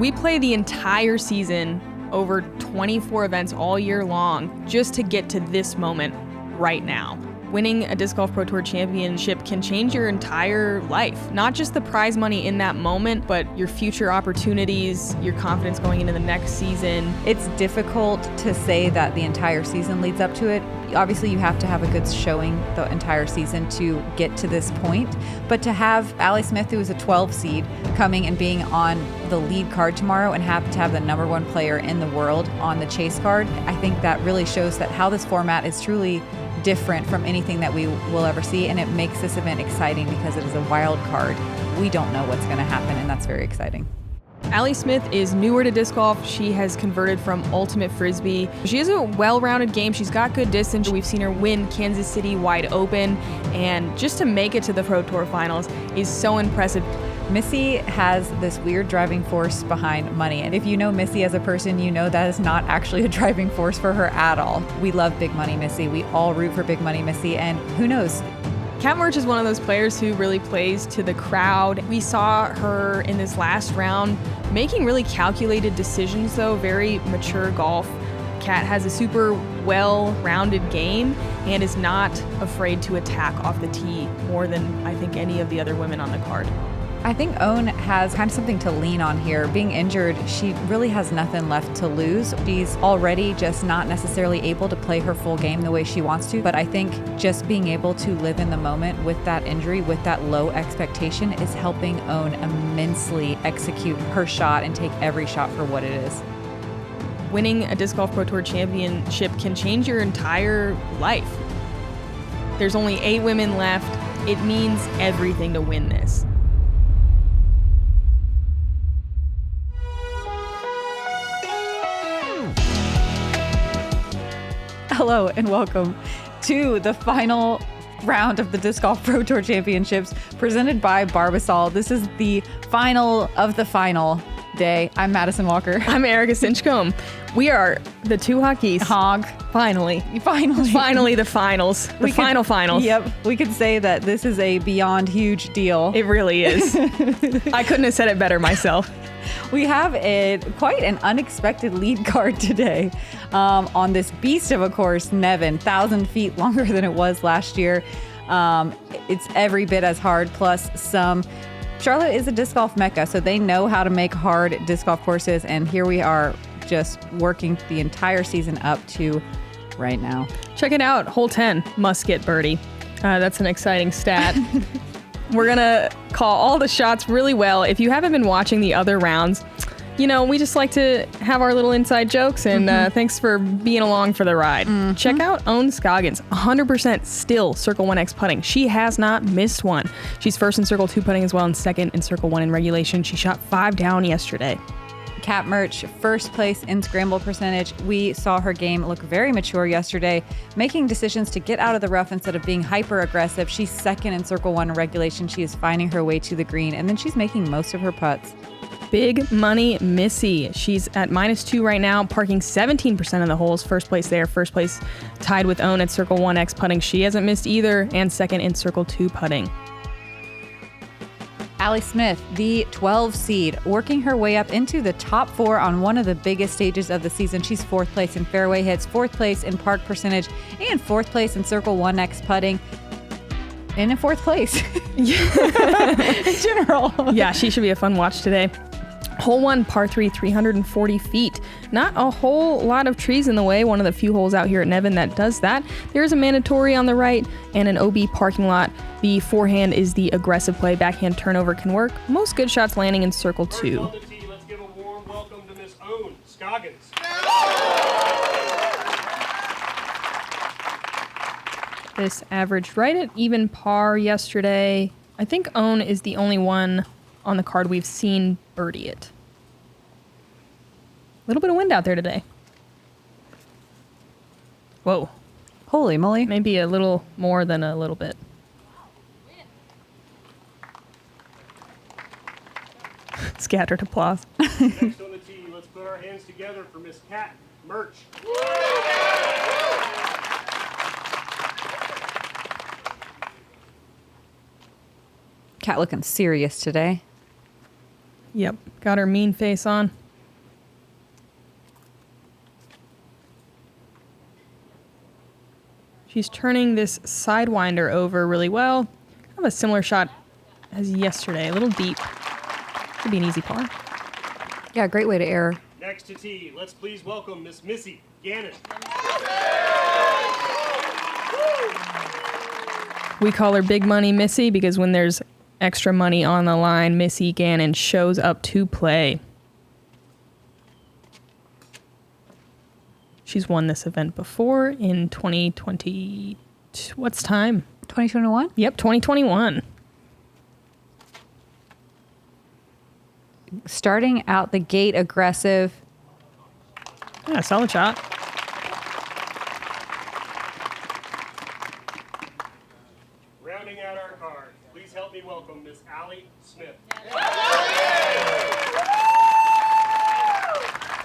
We play the entire season over 24 events all year long just to get to this moment right now. Winning a Disc Golf Pro Tour Championship can change your entire life. Not just the prize money in that moment, but your future opportunities, your confidence going into the next season. It's difficult to say that the entire season leads up to it. Obviously, you have to have a good showing the entire season to get to this point. But to have Allie Smith, who is a 12 seed, coming and being on the lead card tomorrow and have to have the number one player in the world on the chase card, I think that really shows that how this format is truly different from anything that we will ever see, and it makes this event exciting because it is a wild card. We don't know what's going to happen, and that's very exciting. Allie Smith is newer to disc golf. She has converted from Ultimate Frisbee. She has a well-rounded game. She's got good distance. We've seen her win Kansas City wide open, and just to make it to the Pro Tour Finals is so impressive. Missy has this weird driving force behind money. And if you know Missy as a person, you know that is not actually a driving force for her at all. We love Big Money Missy. We all root for Big Money Missy. And who knows? Kat Mertsch is one of those players who really plays to the crowd. We saw her in this last round making really calculated decisions, though, very mature golf. Kat has a super well-rounded game and is not afraid to attack off the tee more than I think any of the other women on the card. I think Own has kind of something to lean on here. Being injured, she really has nothing left to lose. She's already just not necessarily able to play her full game the way she wants to, but I think just being able to live in the moment with that injury, with that low expectation, is helping Own immensely execute her shot and take every shot for what it is. Winning a Disc Golf Pro Tour Championship can change your entire life. There's only 8 women left. It means everything to win this. Hello and welcome to the final round of the Disc Golf Pro Tour Championships presented by Barbasol. This is the final of the final day. I'm Madison Walker. I'm Erika Stinchcomb. We are the two hockeys. Hog. Finally the finals. The final finals. Yep. We could say that this is a beyond huge deal. It really is. I couldn't have said it better myself. We have quite an unexpected lead card today on this beast of a course, Nevin, 1,000 feet longer than it was last year. It's every bit as hard, plus some. Charlotte is a disc golf mecca, so they know how to make hard disc golf courses, and here we are just working the entire season up to right now. Check it out. Hole 10, must get birdie. That's an exciting stat. We're going to call all the shots really well. If you haven't been watching the other rounds, you know, we just like to have our little inside jokes, and thanks for being along for the ride. Check out Scoggins, 100% still Circle 1X putting. She has not missed one. She's first in Circle 2 putting as well, and second in Circle 1 in regulation. She shot 5 down yesterday. Kat Mertsch, first place in scramble percentage. We saw her game look very mature yesterday, making decisions to get out of the rough instead of being hyper aggressive. She's second in Circle 1 in regulation. She is finding her way to the green, and then she's making most of her putts. Big Money Missy. She's at -2 right now, parking 17% of the holes. First place there. First place tied with Own at Circle 1X putting. She hasn't missed either, and second in Circle 2 putting. Allie Smith, the 12 seed, working her way up into the top 4 on one of the biggest stages of the season. She's 4th place in fairway hits, 4th place in park percentage, and 4th place in Circle 1X putting. And in 4th place in general. Yeah, she should be a fun watch today. Hole 1, par 3, 340 feet. Not a whole lot of trees in the way. One of the few holes out here at Nevin that does that. There's a mandatory on the right and an OB parking lot. The forehand is the aggressive play. Backhand turnover can work. Most good shots landing in Circle 2. On the tee, let's give a warm welcome to Miss Own, Scoggins. This averaged right at even par yesterday. I think Own is the only one on the card we've seen birdie it. A little bit of wind out there today. Whoa. Holy moly. Maybe a little more than a little bit. Scattered applause. Next on the tee, let's put our hands together for Miss Kat Mertsch. Kat looking serious today. Yep, got her mean face on. She's turning this sidewinder over really well. Kind of a similar shot as yesterday, a little deep. Could be an easy par. Yeah, great way to error. Next to tee, let's please welcome Miss Missy Gannon. We call her Big Money Missy because when there's extra money on the line, Missy Gannon shows up to play. She's won this event before in 2020. What's time? 2021? Yep, 2021. Starting out the gate aggressive. Yeah, solid shot. Rounding out our card, please help me welcome Miss Allie Smith.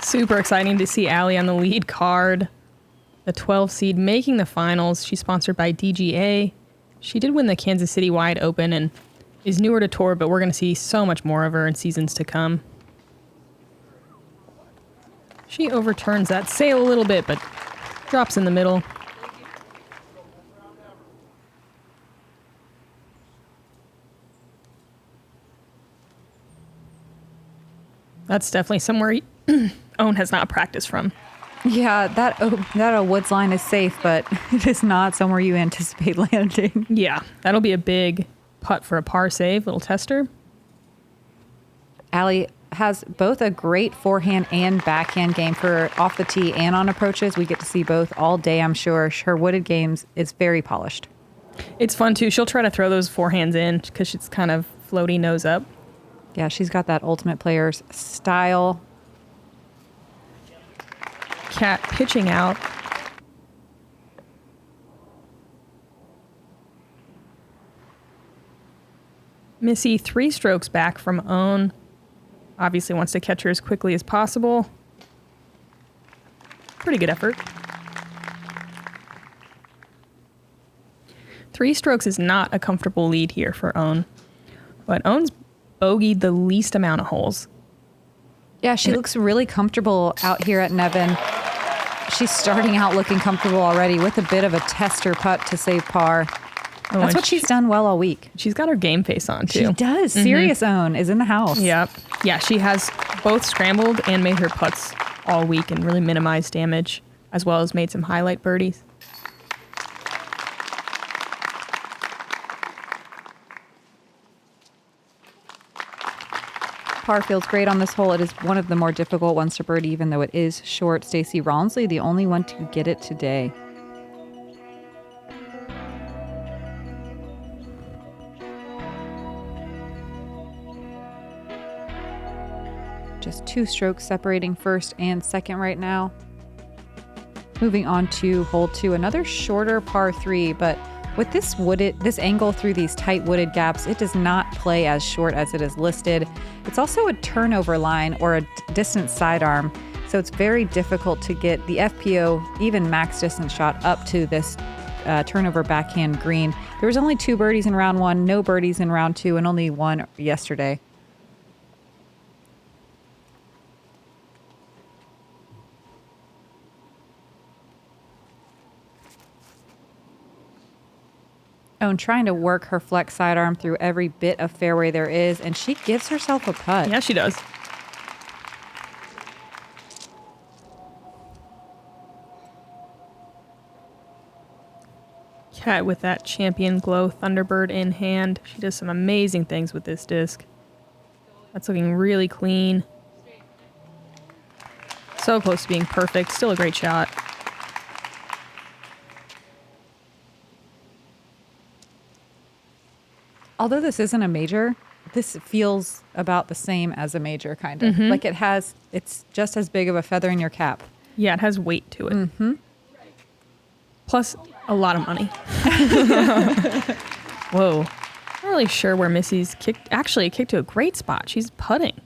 Super exciting to see Allie on the lead card. The 12 seed making the finals. She's sponsored by DGA. She did win the Kansas City Wide Open and is newer to tour, but we're going to see so much more of her in seasons to come. She overturns that sail a little bit, but drops in the middle. That's definitely somewhere Owen has not practiced from. Yeah, that woods line is safe, but it is not somewhere you anticipate landing. Yeah, that'll be a big putt for a par save, little tester. Allie has both a great forehand and backhand game for off the tee and on approaches. We get to see both all day, I'm sure. Her wooded games is very polished. It's fun, too. She'll try to throw those forehands in because she's kind of floaty nose up. Yeah, she's got that ultimate player's style. Cat pitching out. Missy 3 strokes back from Owen. Obviously wants to catch her as quickly as possible. Pretty good effort. 3 strokes is not a comfortable lead here for Owen. But Owen's bogeyed the least amount of holes. Yeah, she looks really comfortable out here at Nevin. She's starting out looking comfortable already with a bit of a tester putt to save par. Oh, That's what she's done well all week. She's got her game face on, too. She does. Serious Own is in the house. Yep. Yeah, she has both scrambled and made her putts all week and really minimized damage, as well as made some highlight birdies. Par feels great on this hole. It is one of the more difficult ones to birdie, even though it is short. Stacey Rawnsley, the only one to get it today. Just 2 strokes separating first and second right now. Moving on to hole 2, another shorter par 3, but with this angle through these tight wooded gaps, it does not play as short as it is listed. It's also a turnover line or a distance sidearm, so it's very difficult to get the FPO, even max distance shot up to this turnover backhand green. There was only 2 birdies in round 1, no birdies in round 2, and only 1 yesterday. Owen trying to work her flex sidearm through every bit of fairway there is, and she gives herself a putt. Yeah, she does. Cat with that Champion Glow Thunderbird in hand. She does some amazing things with this disc. That's looking really clean. So close to being perfect. Still a great shot. Although this isn't a major, this feels about the same as a major, kind of. Like it's just as big of a feather in your cap. Yeah, it has weight to it. Plus, a lot of money. Whoa. Not really sure where Missy's kicked. Actually, it kicked to a great spot. She's putting.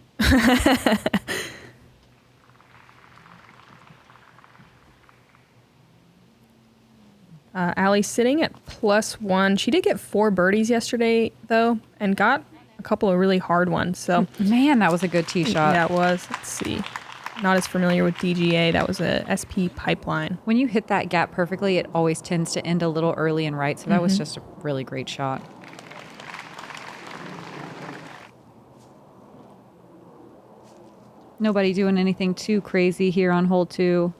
Allie sitting at +1. She did get 4 birdies yesterday, though, and got a couple of really hard ones. So Man, that was a good tee shot. yeah, it was. Let's see. Not as familiar with DGA. That was a SP pipeline. When you hit that gap perfectly, it always tends to end a little early and right. So that was just a really great shot. Nobody doing anything too crazy here on hole 2.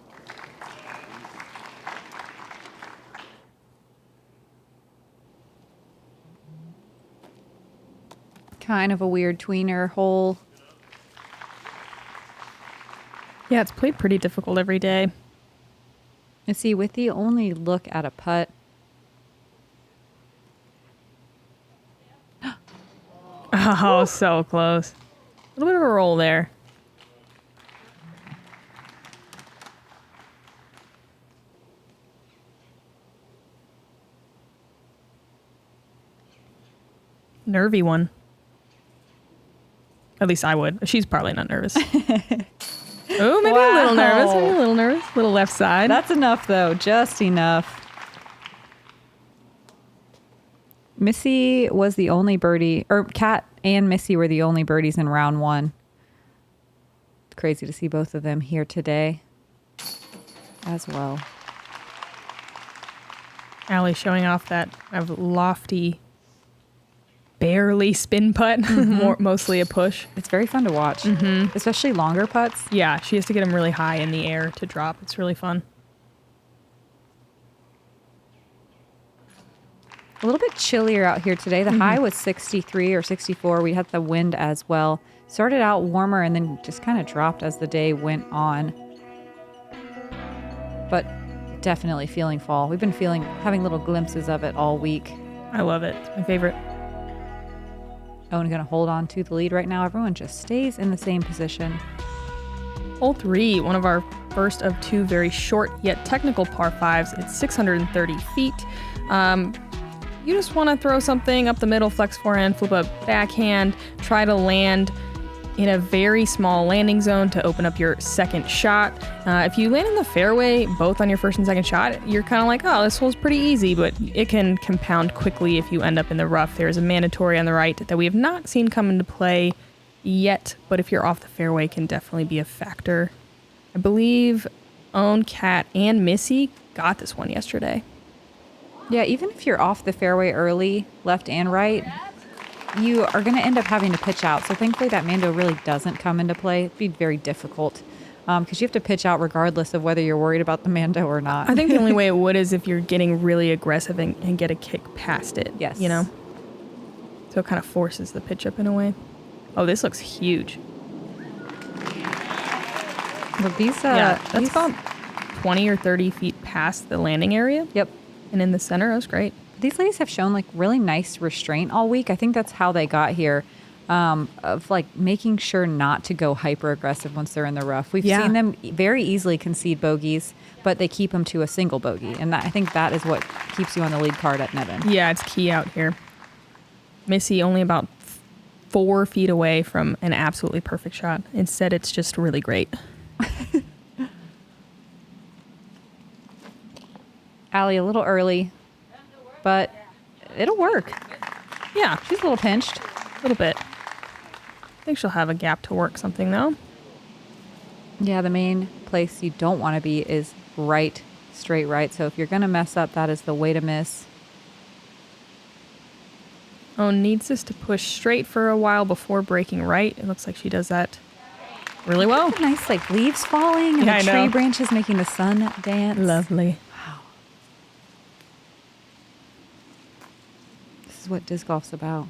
Kind of a weird tweener hole. Yeah, it's played pretty difficult every day. Missy with the only look at a putt. Oh, so close. A little bit of a roll there. Nervy one. At least I would. She's probably not nervous. Oh, maybe a little nervous. Maybe a little nervous. Little left side. That's enough, though. Just enough. Missy was the only birdie, or Kat and Missy were the only birdies in round 1. It's crazy to see both of them here today as well. Allie showing off that kind of lofty, barely spin putt, mostly a push. It's very fun to watch, especially longer putts. Yeah, she has to get them really high in the air to drop. It's really fun. A little bit chillier out here today. The high was 63 or 64. We had the wind as well. Started out warmer and then just kind of dropped as the day went on. But definitely feeling fall. We've been having little glimpses of it all week. I love it. It's my favorite. Owen going to hold on to the lead right now. Everyone just stays in the same position. Hole 3, one of our first of 2 very short yet technical par 5s. It's 630 feet. You just want to throw something up the middle, flex forehand, flip a backhand, try to land in a very small landing zone to open up your second shot. If you land in the fairway, both on your first and second shot, you're kind of like, oh, this hole's pretty easy, but it can compound quickly if you end up in the rough. There's a mandatory on the right that we have not seen come into play yet, but if you're off the fairway, can definitely be a factor. I believe Owen, Kat, and Missy got this one yesterday. Yeah, even if you're off the fairway early, left and right, you are going to end up having to pitch out. So thankfully that Mando really doesn't come into play. It'd be very difficult because you have to pitch out regardless of whether you're worried about the Mando or not. I think the only way it would is if you're getting really aggressive and get a kick past it. Yes. You know? So it kind of forces the pitch up in a way. Oh, this looks huge. But that's about 20 or 30 feet past the landing area. Yep. And in the center, that was great. These ladies have shown like really nice restraint all week. I think that's how they got here, of like making sure not to go hyper aggressive once they're in the rough. We've seen them very easily concede bogeys, but they keep them to a single bogey. And I think that is what keeps you on the lead card at Nevin. Yeah, it's key out here. Missy only about 4 feet away from an absolutely perfect shot. Instead, it's just really great. Allie a little early, but it'll work. Yeah, She's a little pinched. a little bit. I think she'll have a gap to work something, though. Yeah, the main place you don't want to be is right, straight right. So if you're going to mess up, that is the way to miss. Oh, needs this to push straight for a while before breaking right. It looks like she does that really well. Nice, like leaves falling and Yeah, the I tree know. branches making the sun dance. Lovely. This is what disc golf's about.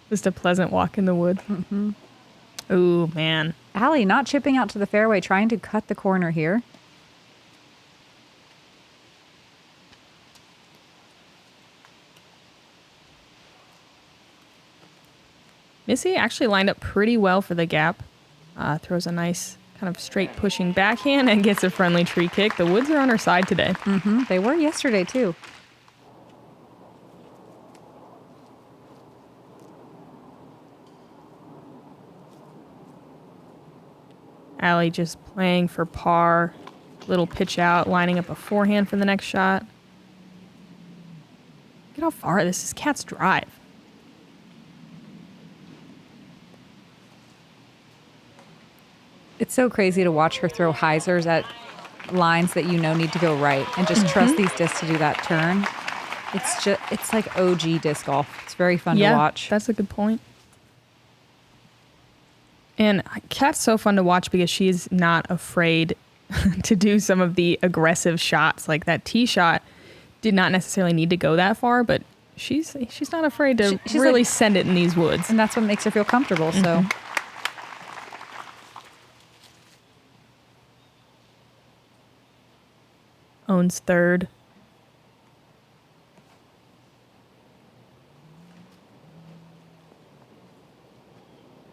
Just a pleasant walk in the woods. Mm-hmm. Ooh, man. Allie not chipping out to the fairway, trying to cut the corner here. Missy actually lined up pretty well for the gap. Throws a nice kind of straight pushing backhand and gets a friendly tree kick. The woods are on her side today. Mm-hmm. They were yesterday, too. Allie just playing for par. Little pitch out, lining up a forehand for the next shot. Look at how far this is. Cat's drive. It's so crazy to watch her throw hyzers at lines that you know need to go right and just trust these discs to do that turn. It's like OG disc golf. It's very fun to watch. That's a good point. And Kat's so fun to watch because she's not afraid to do some of the aggressive shots. Like that tee shot did not necessarily need to go that far, but she's not afraid to she's really like, send it in these woods. And that's what makes her feel comfortable. So owns third.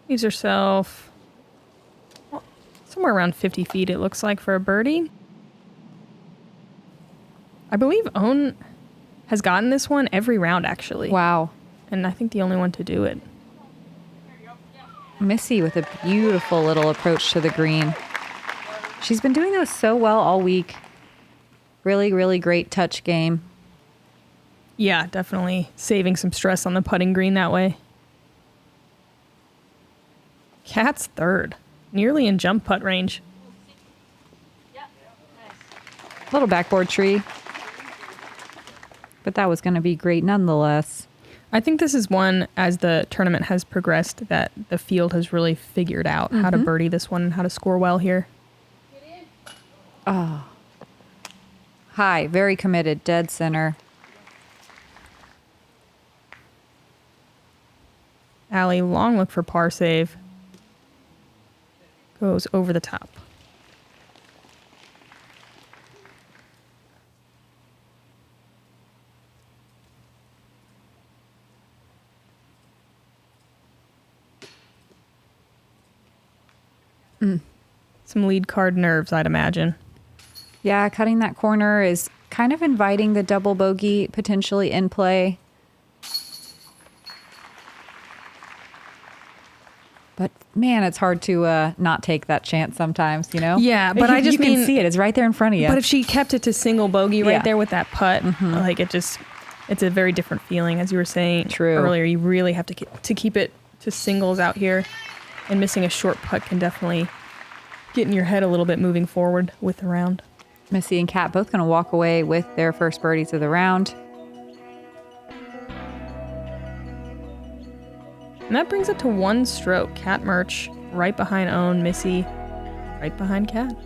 Leaves herself somewhere around 50 feet, it looks like, for a birdie. I believe Own has gotten this one every round, actually. wow. And I think the only one to do it. Missy with a beautiful little approach to the green. She's been doing those so well all week. Really, really great touch game. Yeah, definitely saving some stress on the putting green that way. Kat's third, nearly in jump putt range. Little backboard tree. But that was going to be great nonetheless. I think this is one, as the tournament has progressed, that the field has really figured out how to birdie this one and how to score well here. Oh. High, very committed, dead center. Allie, long look for par save. Goes over the top. Some lead card nerves, I'd imagine. Yeah, cutting that corner is kind of inviting the double bogey potentially in play. But man, it's hard to not take that chance sometimes, you know? Yeah, but I just you can see it. It's right there in front of you. But if she kept it to single bogey right Yeah. there with that putt, like it's a very different feeling, as you were saying True. earlier. You really have to keep it to singles out here, and missing a short putt can definitely get in your head a little bit moving forward with the round. Missy and Kat both going to walk away with their first birdies of the round. And that brings it to one stroke. Kat Mertsch right behind Own, Missy right behind Kat.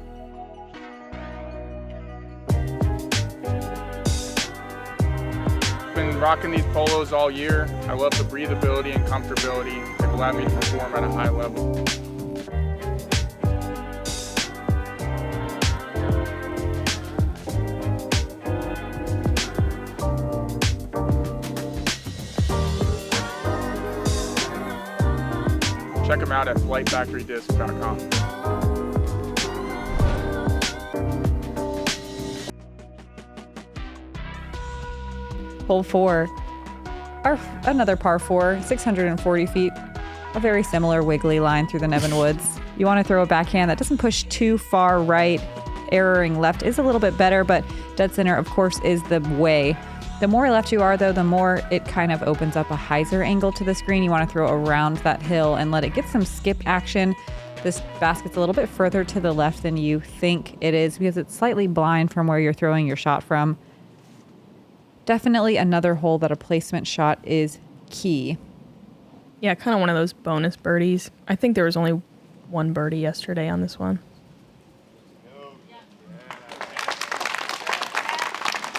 Been rocking these polos all year. I love the breathability and comfortability. They've allowed me to perform at a high level. Check them out at flightfactorydisc.com. Hole 4. Another par 4, 640 feet. A very similar wiggly line through the Nevin Woods. You want to throw a backhand that doesn't push too far right. Erroring left is a little bit better, but dead center, of course, is the way. The more left you are, though, the more it kind of opens up a hyzer angle to the screen. You want to throw around that hill and let it get some skip action. This basket's a little bit further to the left than you think it is because it's slightly blind from where you're throwing your shot from. Definitely another hole that a placement shot is key. Yeah, kind of one of those bonus birdies. I think there was only one birdie yesterday on this one.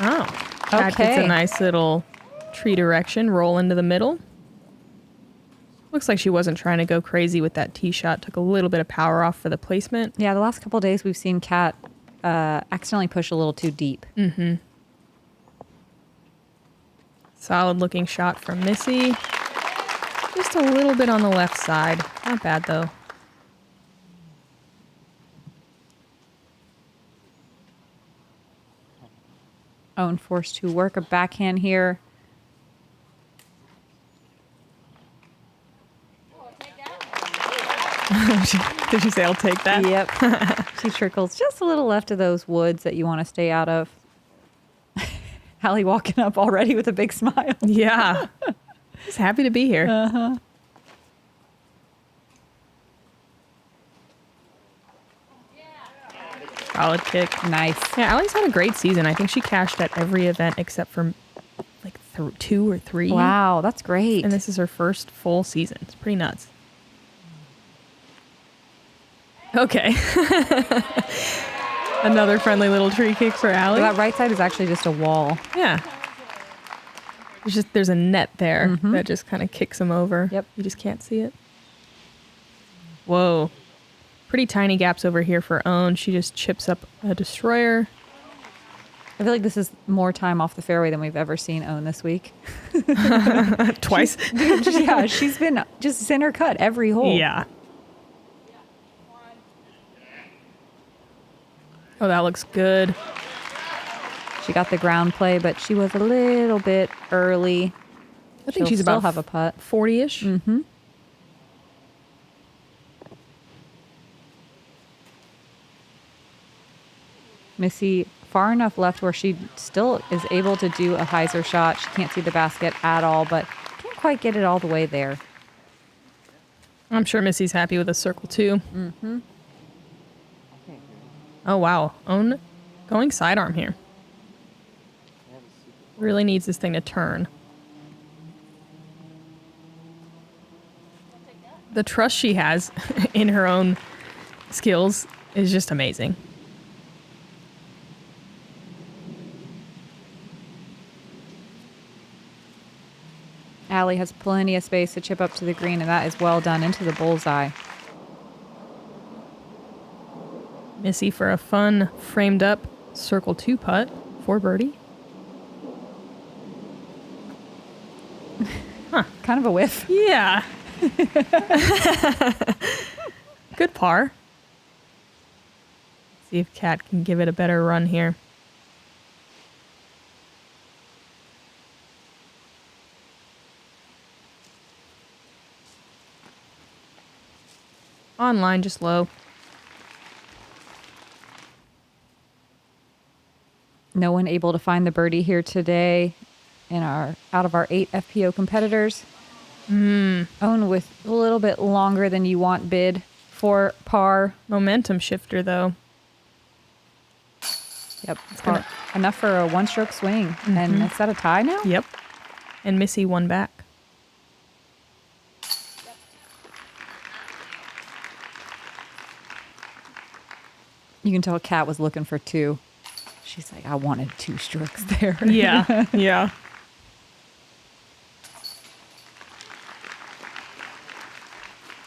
Oh. Kat gets a nice little tree direction, roll into the middle. Looks like she wasn't trying to go crazy with that tee shot. Took a little bit of power off for the placement. Yeah, the last couple of days we've seen Kat accidentally push a little too deep. Mm-hmm. Solid looking shot from Missy. Just a little bit on the left side. Not bad, though. Own forced to work a backhand here. Did you say I'll take that? Yep. She trickles just a little left of those woods that you want to stay out of. Hallie walking up already with a big smile. Yeah. Just happy to be here. Solid kick. Nice. Yeah, Allie's had a great season. I think she cashed at every event except for like 2 or 3. Wow, that's great. And this is her first full season. It's pretty nuts. Okay. Another friendly little tree kick for Allie. That right side is actually just a wall. Yeah. There's a net there that just kind of kicks him over. Yep. You just can't see it. Whoa. Pretty tiny gaps over here for Own. She just chips up a destroyer. I feel like this is more time off the fairway than we've ever seen Own this week. Twice. Yeah, she's been just center cut every hole. Yeah. Oh, that looks good. She got the ground play, but she was a little bit early. I think she's about have a putt. 40-ish. Mm-hmm. Missy far enough left where she still is able to do a hyzer shot. She can't see the basket at all, but can't quite get it all the way there. I'm sure Missy's happy with a circle too. Mm-hmm. Oh, wow. Own going sidearm here. Really needs this thing to turn. The trust she has in her own skills is just amazing. Allie has plenty of space to chip up to the green, and that is well done into the bullseye. Missy for a fun framed up circle 2 putt for birdie. Huh. Kind of a whiff. Yeah. Good par. See if Kat can give it a better run here. Online, just low. No one able to find the birdie here today out of our 8 FPO competitors. Own with a little bit longer than you want bid for par. Momentum shifter, though. Yep. It's enough for a one-stroke swing. And is that a tie now? Yep. And Missy won back. You can tell Kat was looking for 2. She's like, I wanted 2 strokes there. Yeah, yeah.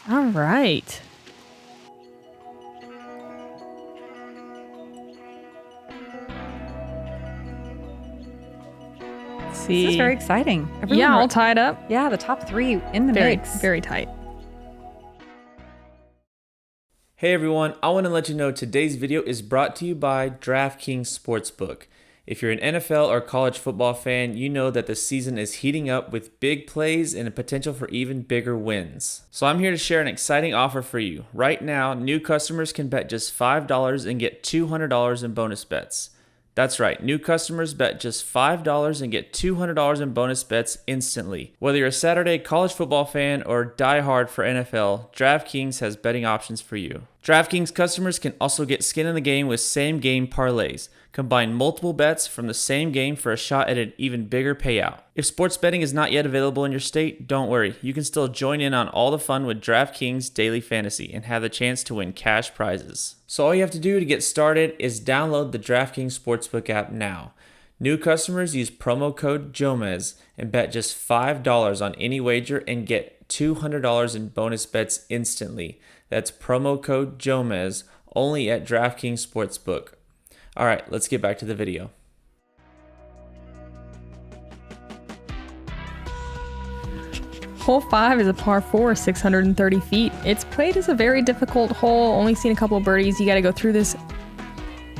All right. Let's see. This is very exciting. Yeah, all tied up. Yeah, the top 3 in the Very, mix. very tight. Hey everyone, I want to let you know today's video is brought to you by DraftKings Sportsbook. If you're an NFL or college football fan, you know that the season is heating up with big plays and a potential for even bigger wins. So I'm here to share an exciting offer for you. Right now, new customers can bet just $5 and get $200 in bonus bets. That's right, new customers bet just $5 and get $200 in bonus bets instantly. Whether you're a Saturday college football fan or diehard for NFL, DraftKings has betting options for you. DraftKings customers can also get skin in the game with same-game parlays. Combine multiple bets from the same game for a shot at an even bigger payout. If sports betting is not yet available in your state, don't worry. You can still join in on all the fun with DraftKings Daily Fantasy and have the chance to win cash prizes. So all you have to do to get started is download the DraftKings Sportsbook app now. New customers use promo code Jomez and bet just $5 on any wager and get $200 in bonus bets instantly. That's promo code Jomez only at DraftKings Sportsbook. All right, let's get back to the video. Hole 5 is a par 4, 630 feet. It's played as a very difficult hole. Only seen a couple of birdies. You got to go through this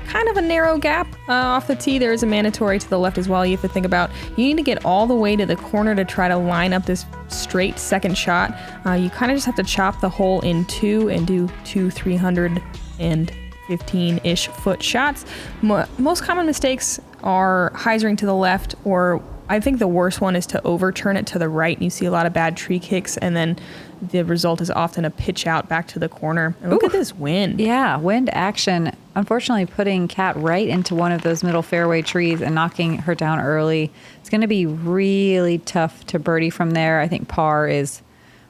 kind of a narrow gap off the tee. There is a mandatory to the left as well. You have to think about, you need to get all the way to the corner to try to line up this straight second shot. You kind of just have to chop the hole in 2 and do 2 315-ish foot shots. Most common mistakes are hyzering to the left, or I think the worst one is to overturn it to the right. And you see a lot of bad tree kicks, and then the result is often a pitch out back to the corner. And look at this wind. Yeah, wind action. Unfortunately, putting Kat right into one of those middle fairway trees and knocking her down early. It's going to be really tough to birdie from there. I think par is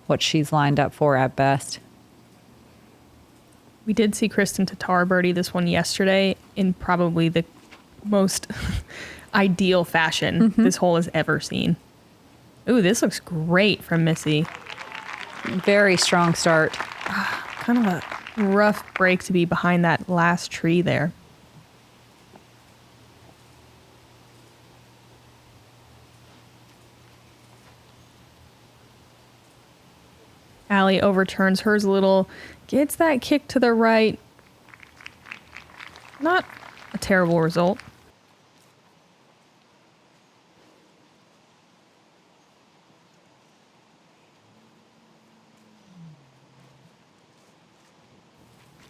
what she's lined up for at best. We did see Kristen Tatar birdie this one yesterday in probably the most ideal fashion this hole has ever seen. Ooh, this looks great from Missy. Very strong start. Kind of a rough break to be behind that last tree there. Allie overturns hers a little, gets that kick to the right. Not a terrible result.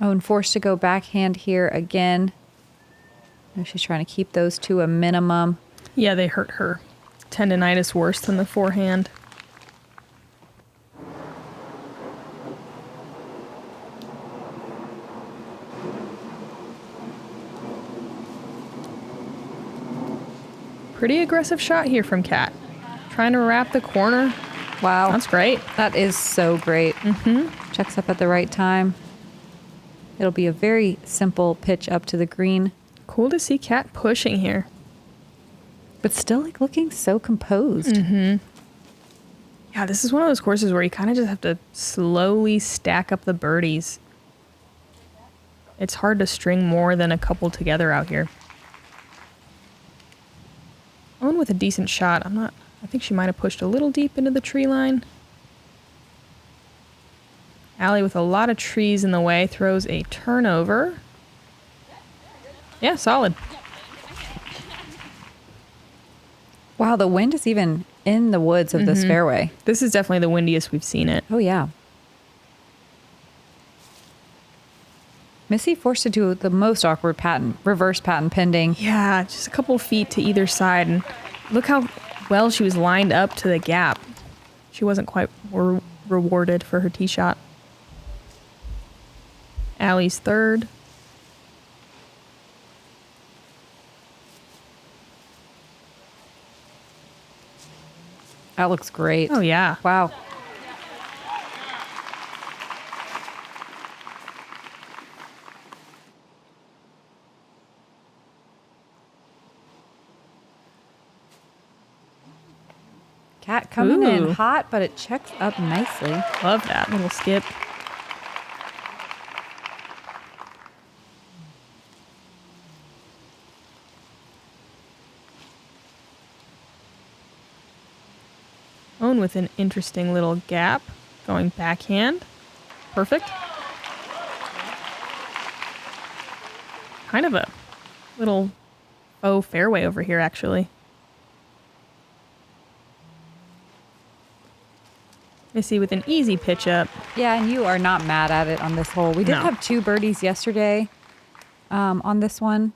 Oh, and forced to go backhand here again. She's trying to keep those to a minimum. Yeah, they hurt her. Tendonitis worse than the forehand. Pretty aggressive shot here from Kat. Trying to wrap the corner. Wow. That's great. That is so great. Checks up at the right time. It'll be a very simple pitch up to the green. Cool to see Kat pushing here. But still like looking so composed. Yeah, this is one of those courses where you kind of just have to slowly stack up the birdies. It's hard to string more than a couple together out here. Owen with a decent shot. I think she might have pushed a little deep into the tree line. Allie with a lot of trees in the way throws a turnover. Yeah, solid. Wow, the wind is even in the woods of this fairway. This is definitely the windiest we've seen it. Oh, yeah. Missy forced to do the most awkward reverse patent pending. Yeah, just a couple feet to either side. And look how well she was lined up to the gap. She wasn't quite rewarded for her tee shot. Allie's third. That looks great. Oh, yeah. Wow. Cat coming in Ooh. hot, but it checks up nicely. Love that little skip. Owen with an interesting little gap. Going backhand. Perfect. Kind of a little faux fairway over here, actually. Missy with an easy pitch up. Yeah, and you are not mad at it on this hole. We did No. have 2 birdies yesterday on this one,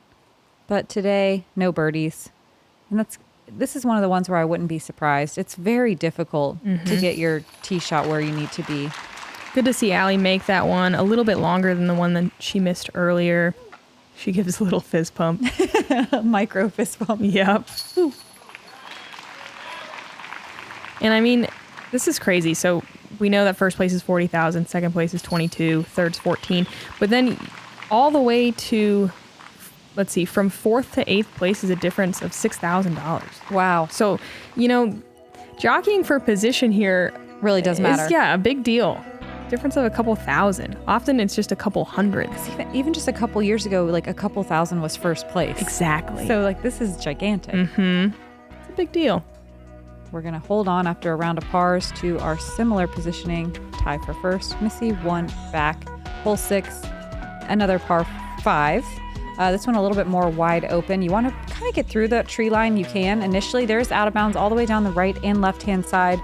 but today, no birdies. And this is one of the ones where I wouldn't be surprised. It's very difficult to get your tee shot where you need to be. Good to see Allie make that one a little bit longer than the one that she missed earlier. She gives a little fist pump. A micro fist bump. Yep. Ooh. And I mean, this is crazy. So we know that first place is 40,000, second place is 22, third's 14. But then all the way to, let's see, from 4th to 8th place is a difference of $6,000. Wow. So, jockeying for position here Really does matter. is, a big deal. Difference of a couple thousand. Often it's just a couple hundred. Even just a couple years ago, like a couple thousand was first place. Exactly. So like this is gigantic. It's a big deal. We're going to hold on after a round of pars to our similar positioning. Tie for first. Missy 1 back. Hole 6, another par 5. This one a little bit more wide open. You want to kind of get through that tree line. You can. Initially, there's out of bounds all the way down the right and left-hand side.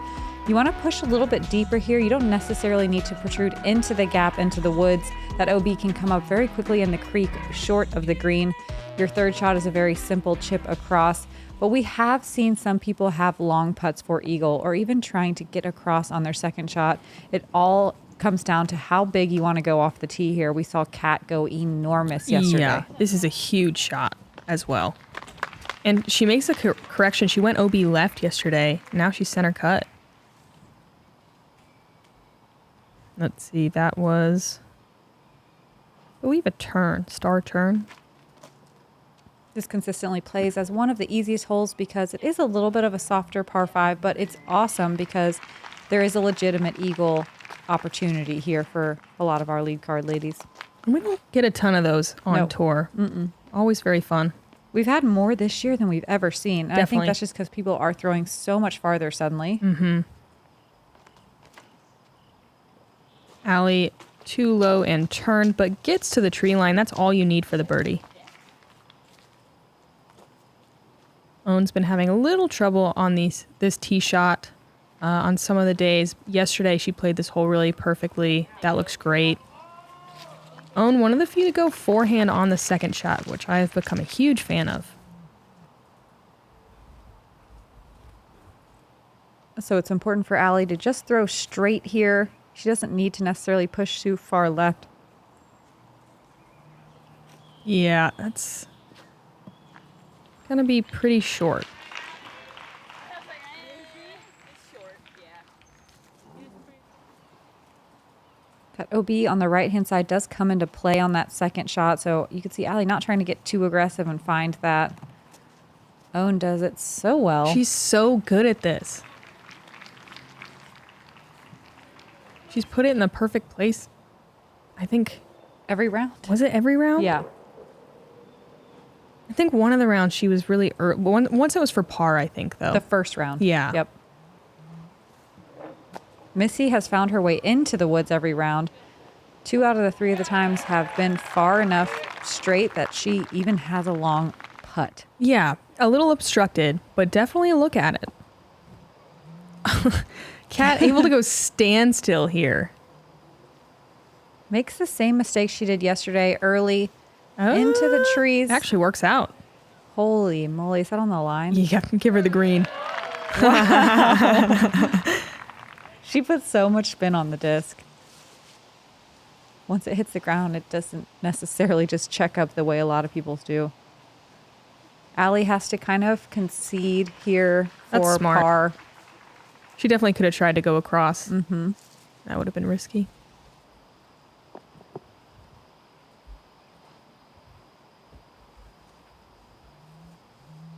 You want to push a little bit deeper here. You don't necessarily need to protrude into the gap, into the woods. That OB can come up very quickly in the creek short of the green. Your third shot is a very simple chip across. But we have seen some people have long putts for eagle or even trying to get across on their second shot. It all comes down to how big you want to go off the tee here. We saw Kat go enormous yesterday. Yeah, this is a huge shot as well. And she makes a correction. She went OB left yesterday. Now she's center cut. Let's see, that was, I believe, a turn, star turn. This consistently plays as one of the easiest holes because it is a little bit of a softer par 5, but it's awesome because there is a legitimate eagle opportunity here for a lot of our lead card ladies. And we don't get a ton of those on tour. Always very fun. We've had more this year than we've ever seen. And I think Definitely. that's just because people are throwing so much farther suddenly. Allie, too low and turned, but gets to the tree line. That's all you need for the birdie. Owen's been having a little trouble on this tee shot on some of the days. Yesterday, she played this hole really perfectly. That looks great. Owen, one of the few to go forehand on the second shot, which I have become a huge fan of. So it's important for Allie to just throw straight here. She doesn't need to necessarily push too far left. Yeah, that's gonna be pretty short. That OB on the right-hand side does come into play on that second shot, so you can see Allie not trying to get too aggressive and find that. Owen does it so well. She's so good at this. She's put it in the perfect place. I think, every round. was it every round? Yeah. I think one of the rounds she was really once it was for par, I think, though. The first round. Yeah. Yep. Missy has found her way into the woods every round. 2 out of the 3 of the times have been far enough straight that she even has a long putt. Yeah, a little obstructed, but definitely a look at it. Kat able to go standstill here. Makes the same mistake she did yesterday, early into the trees. Actually works out. Holy moly, is that on the line? You have to give her the green. She puts so much spin on the disc. Once it hits the ground, it doesn't necessarily just check up the way a lot of people do. Allie has to kind of concede here That's for smart. par. She definitely could have tried to go across. Mm-hmm. That would have been risky.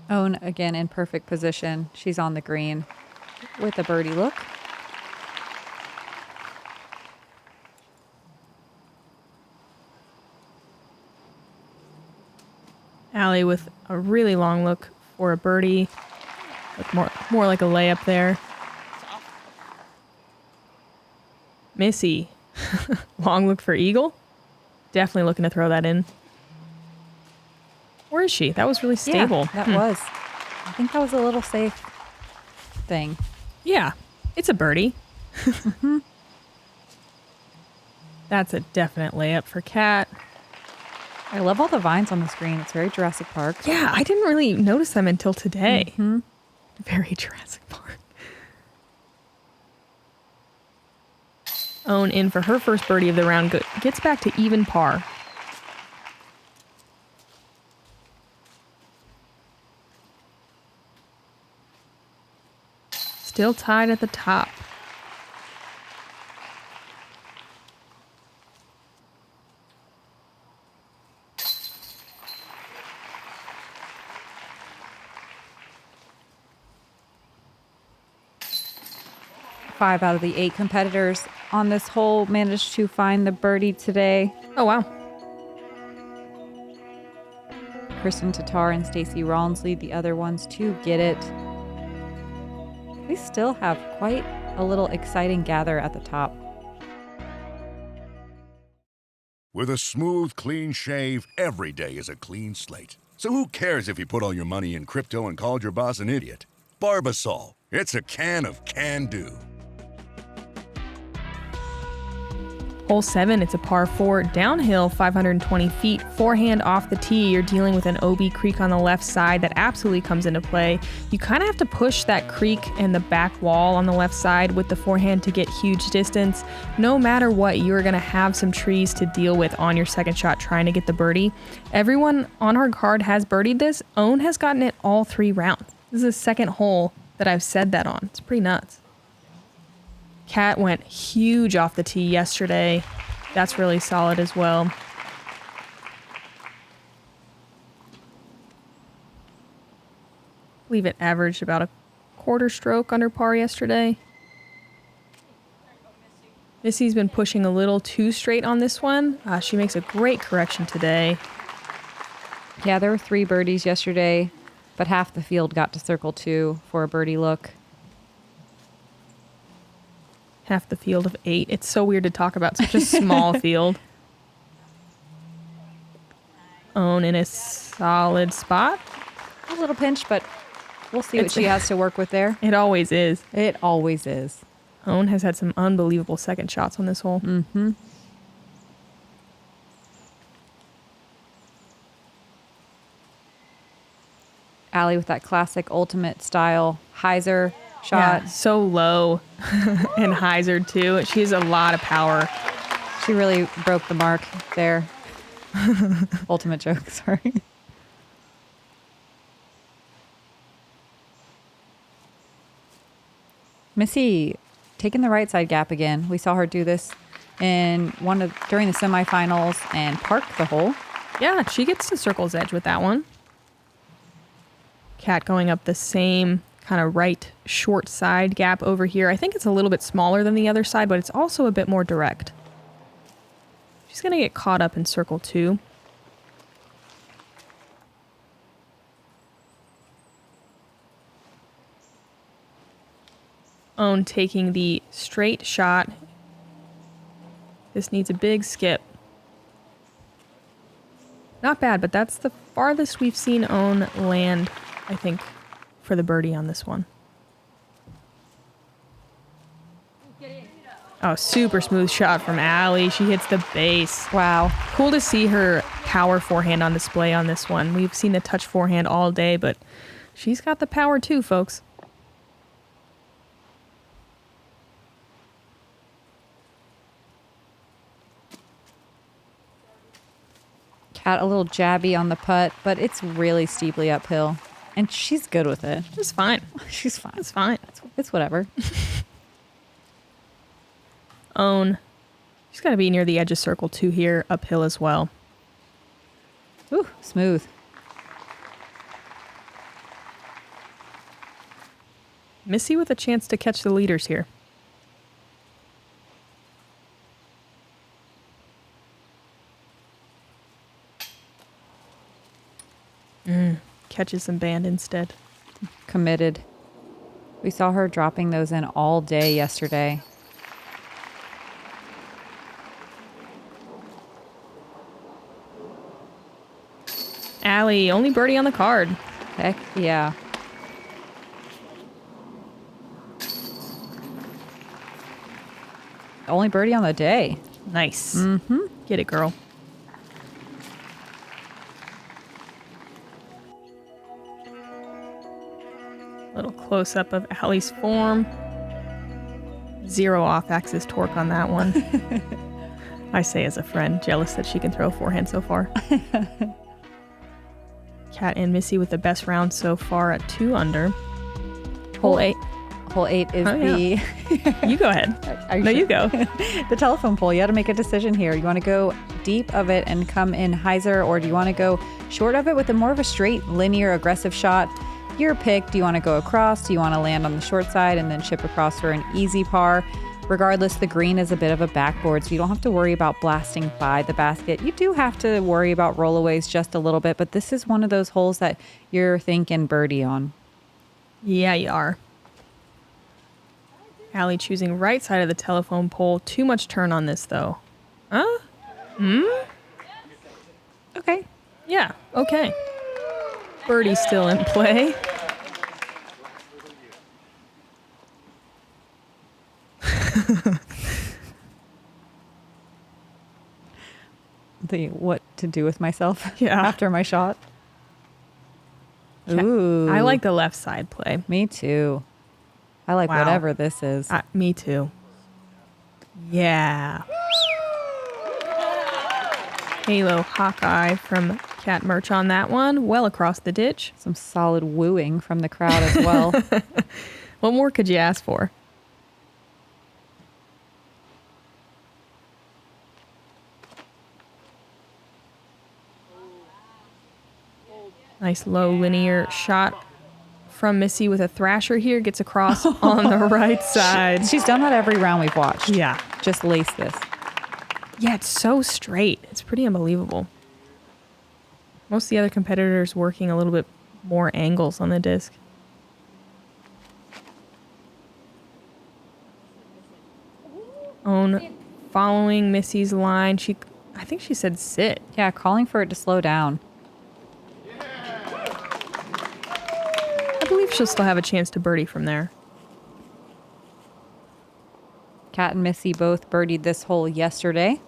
Owen again in perfect position. She's on the green with a birdie look. Allie with a really long look for a birdie. Look more like a layup there. Missy. Long look for eagle. Definitely looking to throw that in. Where is she? That was really stable. Yeah, that was. I think that was a little safe thing. Yeah, it's a birdie. That's a definite layup for Kat. I love all the vines on the screen. It's very Jurassic Park. Yeah, I didn't really notice them until today. Very Jurassic Park. Owen in for her first birdie of the round. Gets back to even par. Still tied at the top. Five out of the 8 competitors on this hole managed to find the birdie today. Oh, wow. Kristen Tatar and Stacey Rollins lead the other ones to get it. We still have quite a little exciting gather at the top. With a smooth, clean shave, every day is a clean slate. So who cares if you put all your money in crypto and called your boss an idiot? Barbasol. It's a can of can-do. Hole 7, it's a par 4, downhill 520 feet, forehand off the tee. You're dealing with an OB creek on the left side that absolutely comes into play. You kind of have to push that creek and the back wall on the left side with the forehand to get huge distance. No matter what, you're going to have some trees to deal with on your second shot trying to get the birdie. Everyone on our card has birdied this. Owen has gotten it all 3 rounds. This is the second hole that I've said that on. It's pretty nuts. Kat went huge off the tee yesterday. That's really solid as well. I believe it averaged about a quarter stroke under par yesterday. Missy's been pushing a little too straight on this one. She makes a great correction today. Yeah, there were 3 birdies yesterday, but half the field got to circle 2 for a birdie look. Half the field of 8. It's so weird to talk about such a small field. Own in a solid spot. A little pinch, but we'll see what she has to work with there. It always is. It always is. Owen has had some unbelievable second shots on this hole. Mm-hmm. Allie with that classic ultimate style hyzer shot. Yeah, so low and hyzer too. She has a lot of power. She really broke the mark there. Ultimate joke, sorry. Missy taking the right side gap again. We saw her do this in during the semifinals and park the hole. Yeah, she gets to circle's edge with that one. Kat going up the same kind of right short side gap over here. I think it's a little bit smaller than the other side, but it's also a bit more direct. She's going to get caught up in circle 2. Owen taking the straight shot. This needs a big skip. Not bad, but that's the farthest we've seen Owen land, I think, for the birdie on this one. Oh, super smooth shot from Allie. She hits the base. Wow. Cool to see her power forehand on display on this one. We've seen the touch forehand all day, but she's got the power too, folks. Kat a little jabby on the putt, but it's really steeply uphill. And she's good with it. It's fine. She's fine. It's fine. It's whatever. Own. She's got to be near the edge of circle 2 here, uphill as well. Ooh, smooth. Missy with a chance to catch the leaders here. Catches some band instead. Committed. We saw her dropping those in all day yesterday. Allie, only birdie on the card. Heck yeah. Only birdie on the day. Nice. Mm-hmm. Get it, girl. Little close-up of Allie's form. 0 off-axis torque on that one. I say as a friend, jealous that she can throw forehand so far. Kat and Missy with the best round so far at 2 under. Hole 8. Hole 8 is the... You go ahead. No, you go. The telephone pole. You got to make a decision here. You want to go deep of it and come in hyzer, or do you want to go short of it with a more of a straight, linear, aggressive shot? Your pick. Do you want to go across? Do you want to land on the short side and then chip across for an easy par? Regardless, the green is a bit of a backboard, so you don't have to worry about blasting by the basket. You do have to worry about rollaways just a little bit, but this is one of those holes that you're thinking birdie on. Yeah, you are. Allie choosing right side of the telephone pole. Too much turn on this, though. Huh? Okay. Yeah, okay. Birdie still in play. what to do with myself Yeah. after my shot. Ooh. I like the left side play. Me too. I like Wow. whatever this is. Me too. Yeah. Halo Hawkeye from Cat Mertsch on that one. Well across the ditch. Some solid wooing from the crowd as well. What more could you ask for? Nice low linear shot from Missy with a thrasher here. Gets across on the right side. She's done that every round we've watched. Yeah. Just lace this. Yeah, it's so straight. It's pretty unbelievable. Most of the other competitors working a little bit more angles on the disc. Own following Missy's line. I think she said sit. Yeah, calling for it to slow down. I believe she'll still have a chance to birdie from there. Kat and Missy both birdied this hole yesterday.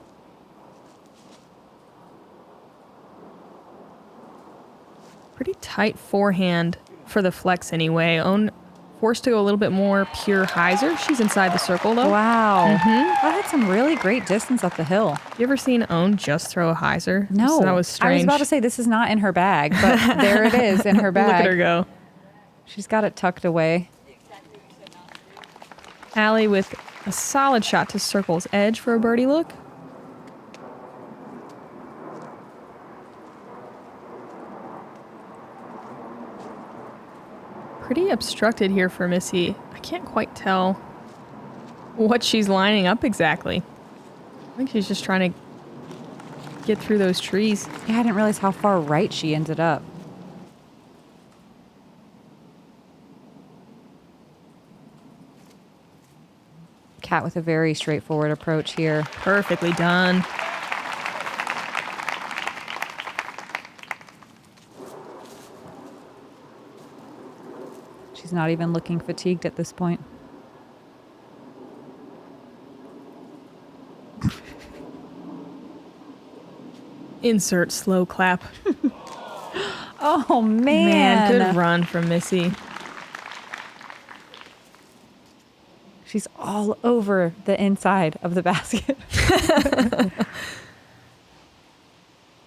Pretty tight forehand for the flex anyway. Own forced to go a little bit more pure hyzer. She's inside the circle though. Wow. That had some really great distance up the hill. You ever seen Own just throw a hyzer? No. That was strange. I was about to say this is not in her bag, but there it is in her bag. Look at her go. She's got it tucked away. Allie with a solid shot to circle's edge for a birdie look. Pretty obstructed here for Missy. I can't quite tell what she's lining up exactly. I think she's just trying to get through those trees. Yeah, I didn't realize how far right she ended up. Kat with a very straightforward approach here. Perfectly done. She's not even looking fatigued at this point. Insert slow clap. Oh, man. Man, good run from Missy. She's all over the inside of the basket.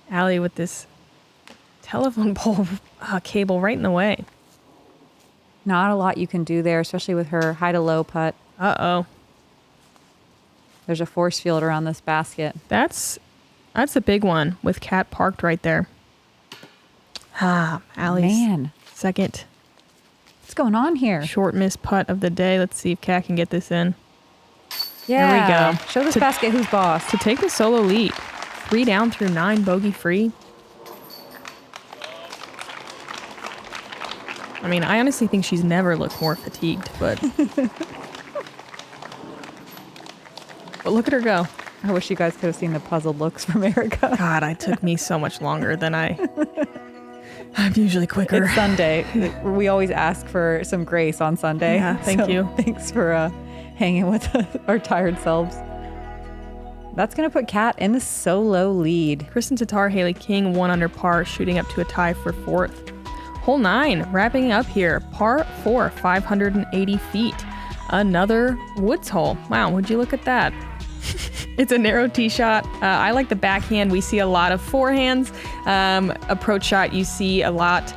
Allie with this telephone pole cable right in the way. Not a lot you can do there, especially with her high to low putt. Uh-oh. There's a force field around this basket. That's a big one with Kat parked right there. Allie's Man. second What's going on here? short miss putt of the day. Let's see if Kat can get this in. Yeah. There we go. Show this basket who's boss. To take the solo lead. 3 down through 9 bogey free. I mean, I honestly think she's never looked more fatigued, but but look at her go. I wish you guys could have seen the puzzled looks from Erika. God, it took me so much longer than I'm usually quicker. It's Sunday. We always ask for some grace on Sunday. Yeah, thank you. Thanks for hanging with our tired selves. That's going to put Kat in the solo lead. Kristen Tatar, Haley King, 1 under par, shooting up to a tie for 4th. Hole 9, wrapping up here. Par 4, 580 feet. Another woods hole. Wow, would you look at that? It's a narrow tee shot. I like the backhand. We see a lot of forehands. Approach shot, you see a lot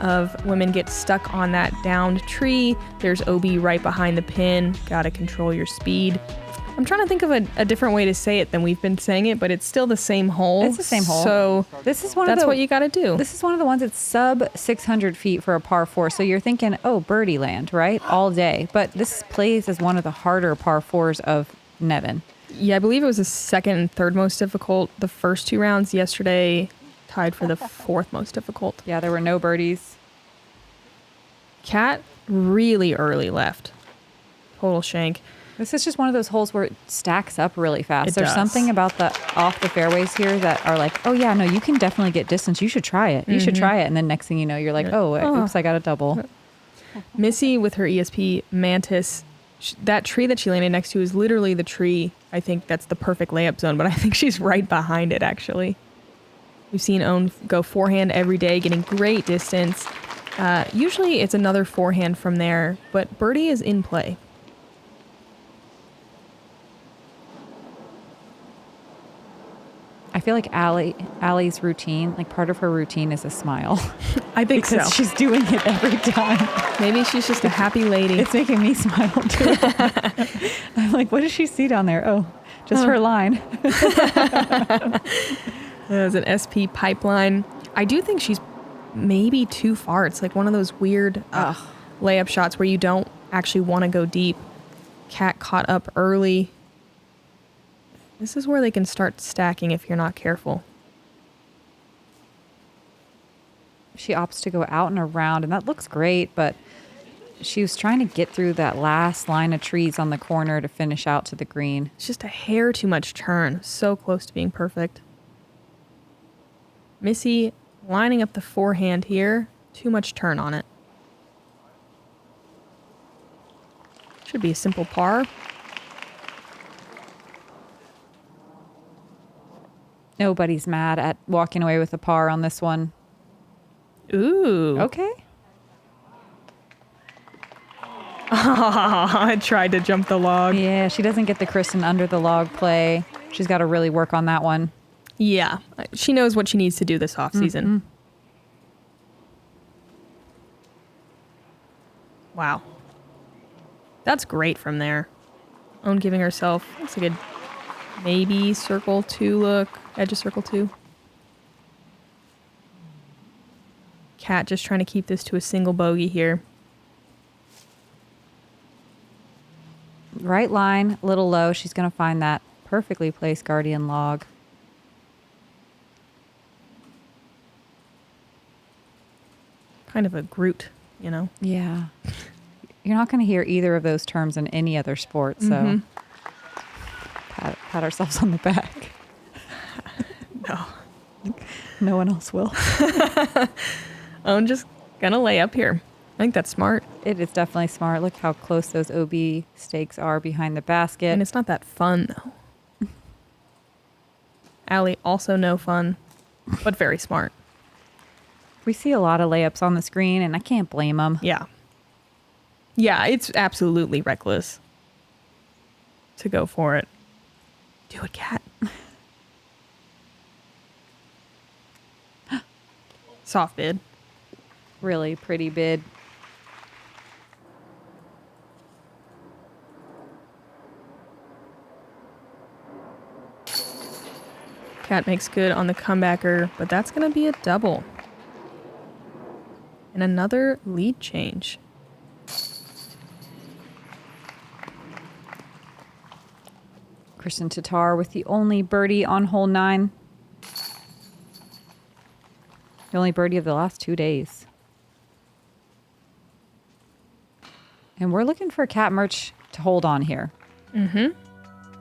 of women get stuck on that downed tree. There's OB right behind the pin. Gotta control your speed. I'm trying to think of a different way to say it than we've been saying it, but it's still the same hole. It's the same hole. So This is one that's of the, what you gotta do. This is one of the ones that's sub 600 feet for a par 4. So you're thinking, oh, birdie land, right? All day. But this plays as one of the harder par 4s of Nevin. Yeah, I believe it was the second and third most difficult. The first 2 rounds yesterday tied for the 4th most difficult. Yeah, there were no birdies. Kat really early left. Total shank. This is just one of those holes where it stacks up really fast. It There's does. something about the off the fairways here that are like, oh yeah, no, you can definitely get distance. You should try it. You should try it. And then next thing you know, you're like, oh, oops, I got a double. Missy with her ESP Mantis That tree that she landed next to is literally the tree. I think that's the perfect layup zone, but I think she's right behind it, actually. We've seen Own go forehand every day, getting great distance. Usually it's another forehand from there, but birdie is in play. I feel like Allie's routine, like part of her routine is a smile. I think so. She's doing it every time. Maybe she's just a happy lady. It's making me smile too. I'm like, what does she see down there? Oh, just her line. There's an SP pipeline. I do think she's maybe too far. It's like one of those weird layup shots where you don't actually want to go deep. Cat caught up early. This is where they can start stacking if you're not careful. She opts to go out and around, and that looks great, but she was trying to get through that last line of trees on the corner to finish out to the green. It's just a hair too much turn. So close to being perfect. Missy lining up the forehand here. Too much turn on it. Should be a simple par. Nobody's mad at walking away with a par on this one. Ooh. Okay. I tried to jump the log. Yeah, she doesn't get the Kristen under the log play. She's got to really work on that one. Yeah. She knows what she needs to do this offseason. Mm-hmm. Wow. That's great from there. Own giving herself, looks like a maybe circle 2 look. Edge of circle 2. Cat just trying to keep this to a single bogey here. Right line, a little low. She's going to find that perfectly placed guardian log. Kind of a Groot, you know? Yeah. You're not going to hear either of those terms in any other sport, so pat ourselves on the back. No. No one else will. I'm just gonna lay up here. I think that's smart. It is definitely smart. Look how close those OB stakes are behind the basket. And it's not that fun, though. Allie, also no fun, but very smart. We see a lot of layups on the screen, and I can't blame them. Yeah. Yeah, it's absolutely reckless to go for it. Do it, Cat. Soft bid. Really pretty bid. Cat makes good on the comebacker, but that's going to be a double. And another lead change. Kristen Tatar with the only birdie on hole 9. The only birdie of the last 2 days. And we're looking for Cat Mertsch to hold on here. Mm-hmm.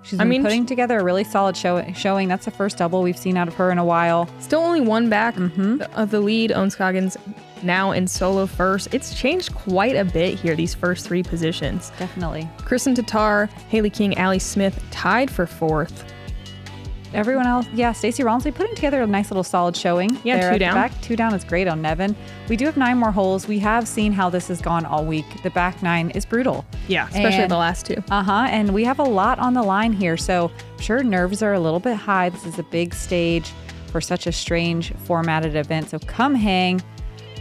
She's been putting together a really solid showing. That's the first double we've seen out of her in a while. Still only one back of the lead. Own Scoggins now in solo first. It's changed quite a bit here, these first 3 positions. Definitely. Kristen Tatar, Haley King, Allie Smith tied for 4th. Everyone else, Stacey Romsley putting together a nice little solid showing. Yeah, 2 down. Back 2 down is great on Nevin. We do have 9 more holes. We have seen how this has gone all week. The back 9 is brutal. Yeah, especially the last 2. And we have a lot on the line here. So I'm sure nerves are a little bit high. This is a big stage for such a strange formatted event. So come hang.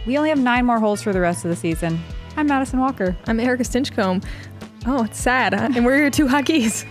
We only have 9 more holes for the rest of the season. I'm Madison Walker. I'm Erika Stinchcomb. Oh, it's sad, huh? And we're your 2 hot geese.